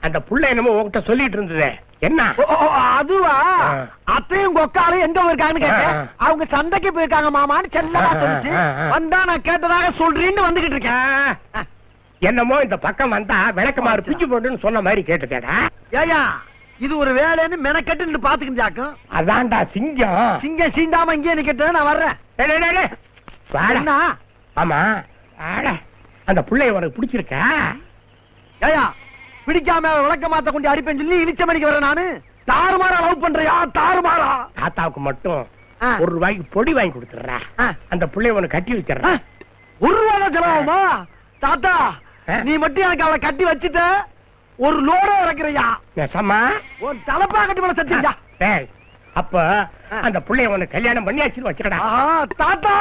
அந்த புள்ள என்னமோ உங்ககிட்ட சொல்லிட்டு இருந்ததே என்ன? அதுவா? அத்தையும் கொக்காலும் எங்க போயிருக்காங்கன்னு கேட்டேன். அவங்க சந்தைக்கு போயிருக்காங்க மாமான்னு செல்லமா சொல்லிச்சு. வந்தா நான் கேட்டதாக சொல்றேன்னு வந்துகிட்டு இருக்கேன். என்னமோ இந்த பக்கம் வந்தா விளக்கமாறு பிச்சு போட்டுன்னு சொன்ன மாதிரி கேட்டுட்டேடா. ஏயா இது ஒரு வேலைன்னு மெனக்கட்டு பாத்துக்கிட்டாக்கும். அதான்டா சிங்கம். சிங்கம் சீண்டாம இங்கே நிக்கட்டு, நான் வர்றேன். ஆமா அந்த பிள்ளைய உனக்கு பிடிச்சிருக்கா? ஏயா பிடிக்காம விளக்க மாத்த கொண்டு அடிப்பேன்னு சொல்லி இழிச்ச மணிக்கு வர நானு தாறுமாறா லவ் பண்றியா? தாறுமாறா? தாத்தாவுக்கு மட்டும் ₹1 பொடி வாங்கி கொடுத்துறா. அந்த பிள்ளைய உனக்கு கட்டி வச்சிடறா. ₹1 செலவாகுமா? தாத்தா நீ மட்டும் எனக்கு அவளை கட்டி வச்சுட்ட ஒரு லோட இறக்குறியா? ஒரு தலப்பா கட்டி மேல சத்தியா? அப்ப அந்த பிள்ளைய உனக்கு கல்யாணம் பண்ணி வச்சு வச்சிடா. தாத்தா